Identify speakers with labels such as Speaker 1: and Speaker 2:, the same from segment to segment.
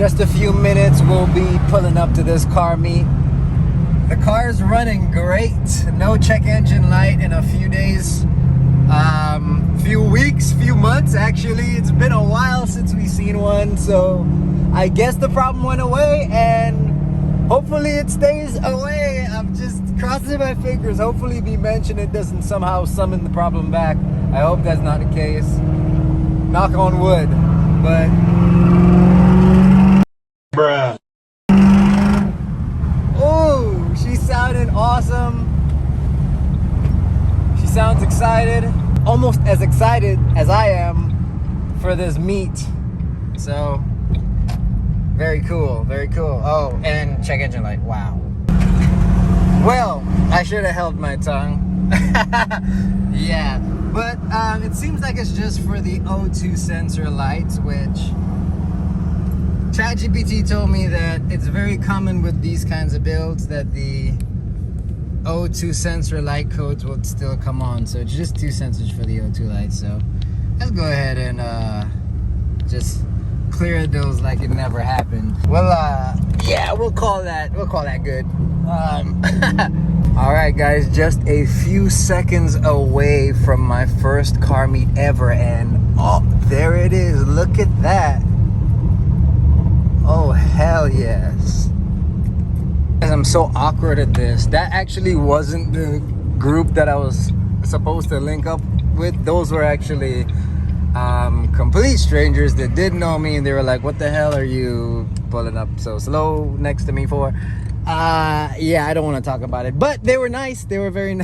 Speaker 1: just a few minutes, we'll be pulling up to this car meet. The car is running great. No check engine light in a few days. Few weeks, few months actually. It's been a while since we've seen one, so I guess the problem went away, and hopefully it stays away. I'm just crossing my fingers. Hopefully the mention it doesn't somehow summon the problem back. I hope that's not the case. Knock on wood. But bruh. Oh, she's sounding awesome. She sounds excited. Almost as excited as I am for this meet. So, very cool, very cool. Oh, and check engine light, wow. Well, I should have held my tongue. Yeah, but it seems like it's just for the O2 sensor lights, which ChatGPT told me that it's very common with these kinds of builds that the O2 sensor light codes will still come on. So it's just 2 sensors for the O2 lights. So let's go ahead and just clear those like it never happened. Well, yeah, we'll call that good. All right, guys, just a few seconds away from my first car meet ever, and oh, there it is. Look at that. Oh, hell yes. I'm so awkward at this. That actually wasn't the group that I was supposed to link up with. Those were actually complete strangers that didn't know me, and they were like, what the hell are you pulling up so slow next to me for? Yeah, I don't want to talk about it, but they were nice. They were very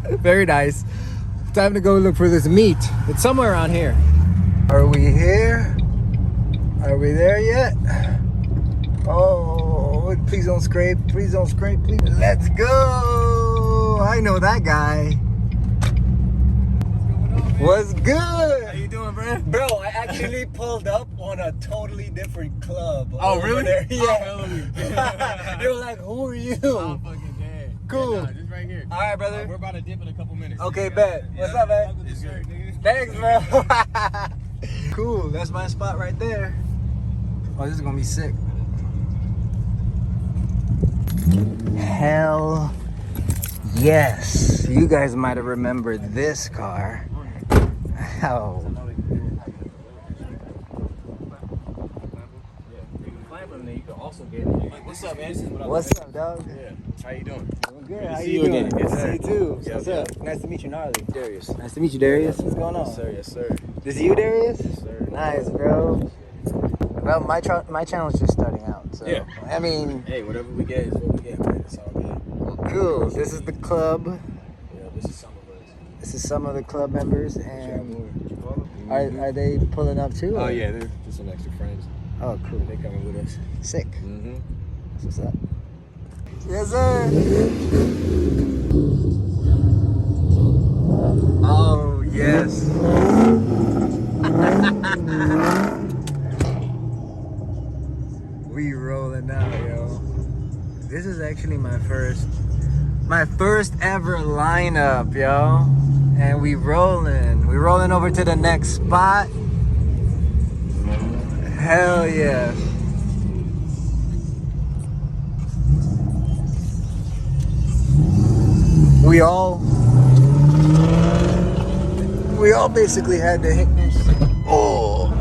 Speaker 1: very nice. Time to go look for this meet. It's somewhere around here. Are we here? Are we there yet? Oh, please don't scrape. Please don't scrape, please. Let's go. I know that guy. What's good?
Speaker 2: How you doing, bro?
Speaker 1: Bro, I actually pulled up on a totally different club.
Speaker 2: Oh, really?
Speaker 1: There. Yeah.
Speaker 2: Oh,
Speaker 1: They were like, who are you?
Speaker 2: I'm fucking dead.
Speaker 1: Cool.
Speaker 2: Yeah, nah, just right here.
Speaker 1: All right, brother.
Speaker 2: We're about to dip in a couple minutes.
Speaker 1: Okay, bet.
Speaker 2: Yeah.
Speaker 1: What's up, man?
Speaker 2: It's good, nigga.
Speaker 1: Thanks, bro. Cool. That's my spot right there. Oh, this is gonna be sick. Hell yes. You guys might have remembered this car. Oh.
Speaker 2: What's up, man?
Speaker 1: What's up, dog?
Speaker 2: Yeah. How you doing?
Speaker 1: I'm good.
Speaker 2: Good
Speaker 1: How
Speaker 2: to see
Speaker 1: you
Speaker 2: you
Speaker 1: doing?
Speaker 2: again.
Speaker 1: Good to
Speaker 2: Yes,
Speaker 1: see you
Speaker 2: sir.
Speaker 1: too.
Speaker 2: Yep,
Speaker 1: What's
Speaker 2: yep.
Speaker 1: up? Nice to meet you, Gnarly.
Speaker 2: Darius.
Speaker 1: Nice to meet you, Darius. What's going on?
Speaker 2: Yes, sir. Yes, sir.
Speaker 1: This is you, Darius?
Speaker 2: Yes, sir.
Speaker 1: Nice, bro. Well, my channel's just starting out, so
Speaker 2: Yeah.
Speaker 1: I mean,
Speaker 2: Hey, whatever we get is what we get, man. It's all good.
Speaker 1: cool. This is the club.
Speaker 2: Yeah, this is some of us.
Speaker 1: This is some of the club members, and
Speaker 2: Did you call them?
Speaker 1: are they pulling up too?
Speaker 2: Oh,
Speaker 1: or-
Speaker 2: yeah, they're just some extra friends.
Speaker 1: Oh, cool.
Speaker 2: They coming with us.
Speaker 1: Sick.
Speaker 2: Mm-hmm.
Speaker 1: That's what's up. Yes, sir. Oh, yes. We rolling out, yo. This is actually my first ever lineup, yo. And we rolling over to the next spot. Hell yeah. We all basically had to hit this. Oh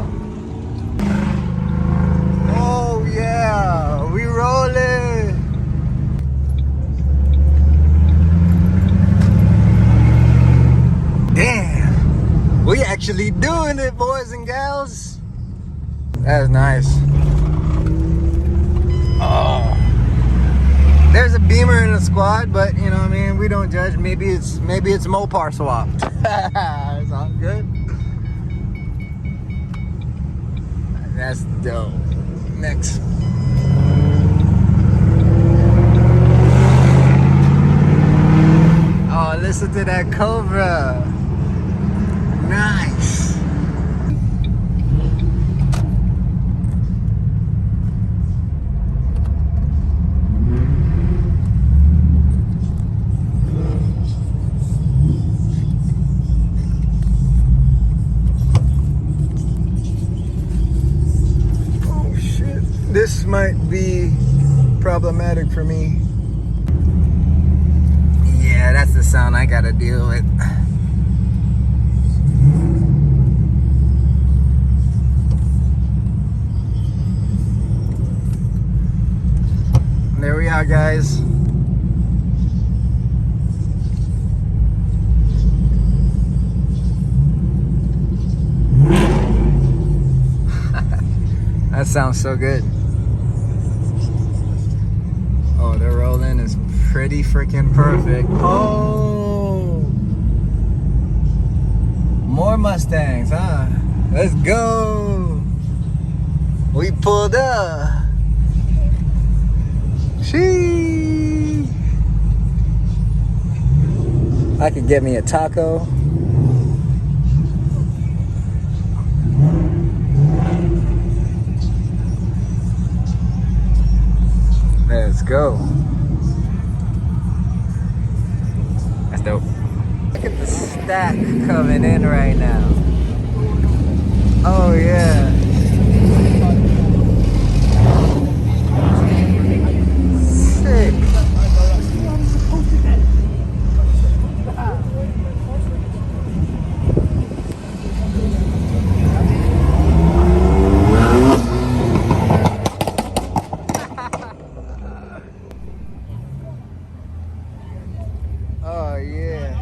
Speaker 1: yeah, we rolling. Damn, we actually doing it, boys and gals. That's nice. Oh. There's a Beamer in the squad, but you know what I mean, we don't judge. Maybe it's Mopar swapped. It's all good. That's dope. Next. Oh, listen to that Cobra. Nice. might be problematic for me. Yeah, that's the sound I gotta deal with. There we are, guys. That sounds so good. Oh, the rolling is pretty freaking perfect. Oh, more Mustangs, huh? Let's go. We pulled up. Sheesh. I could get me a taco. Let's go. That's dope. Look at the stack coming in right now. Oh yeah. Sick. Oh yeah.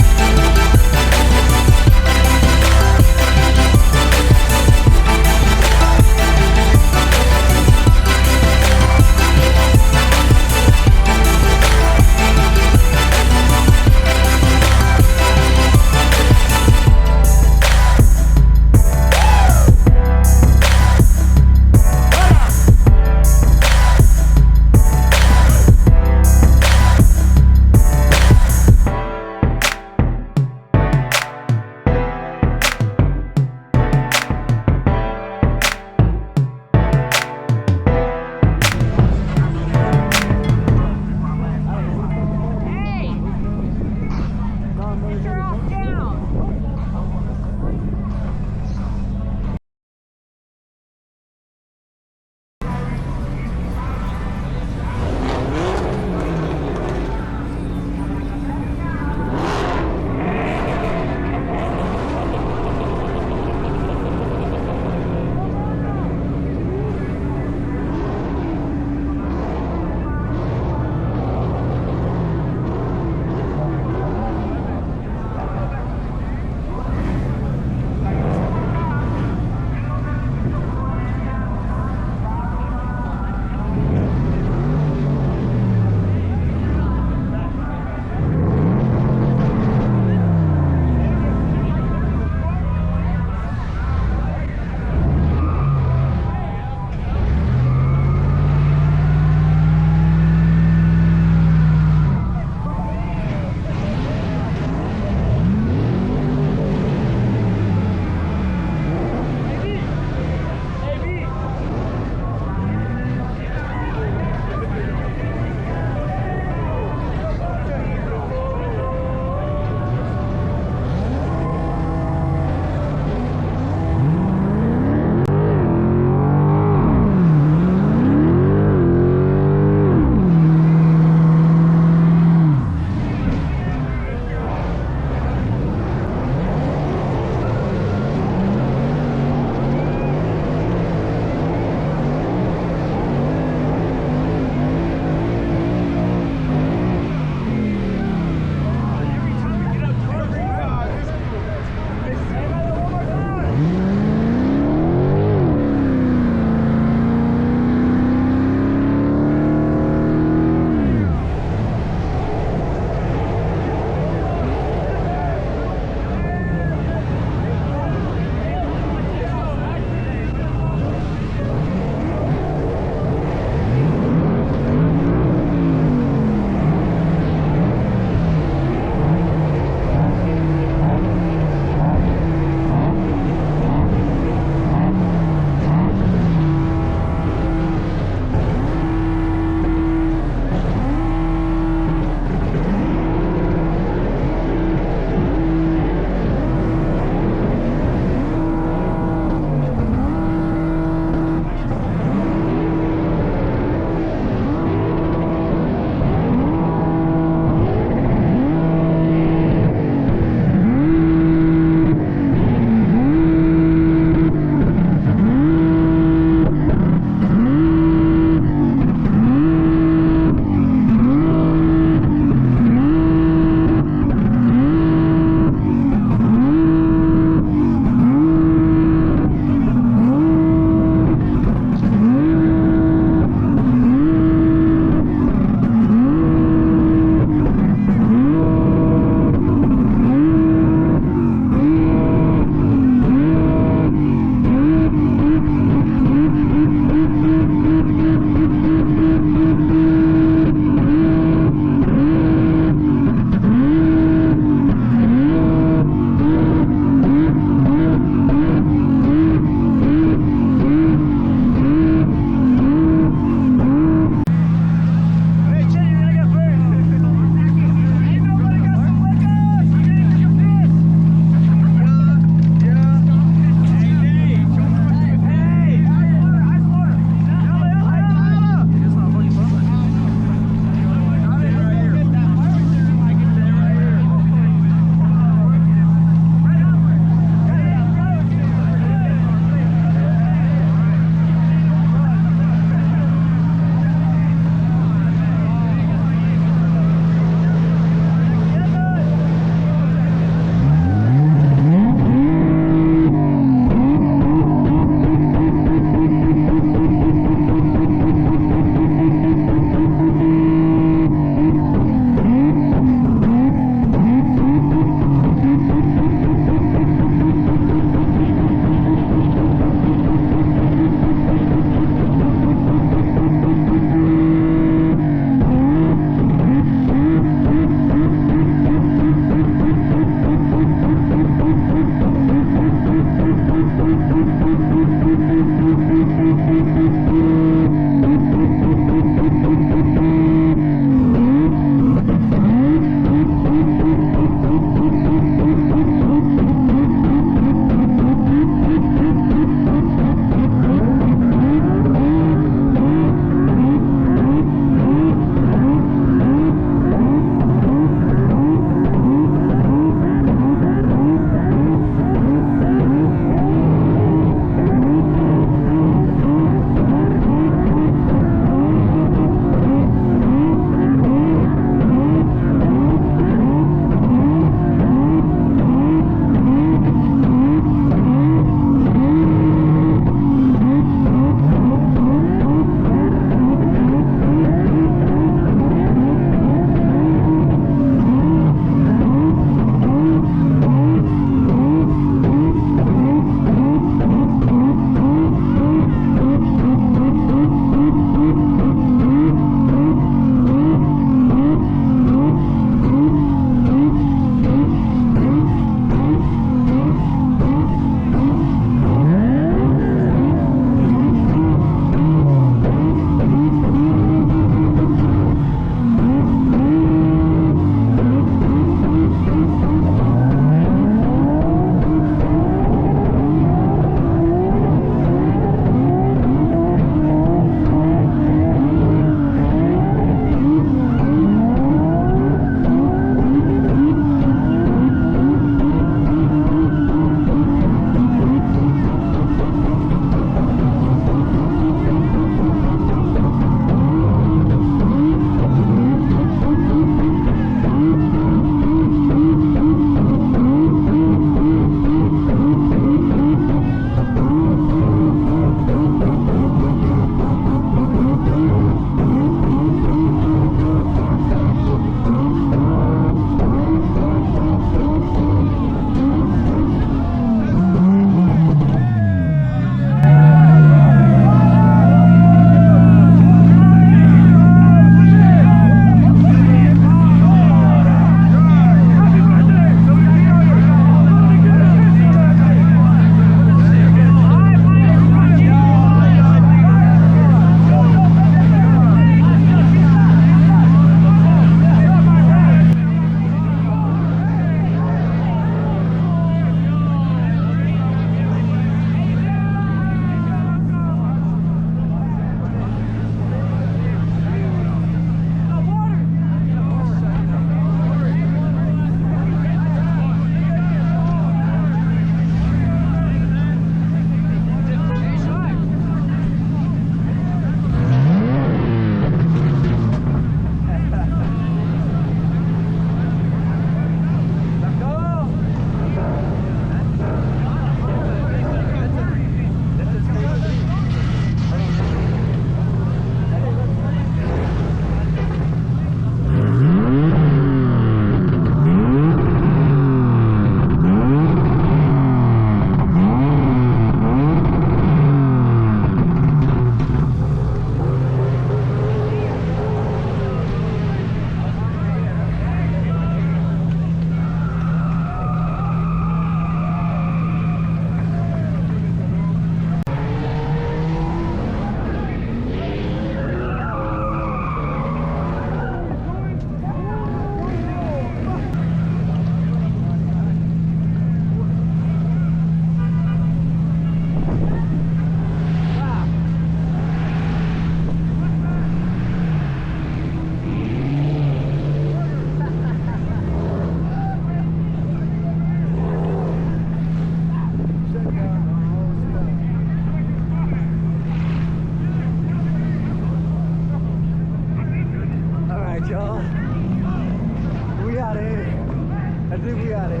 Speaker 1: see if we got it.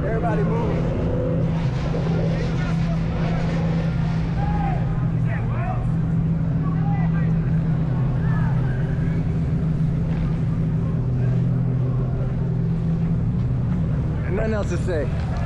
Speaker 1: Everybody move. Nothing else to say.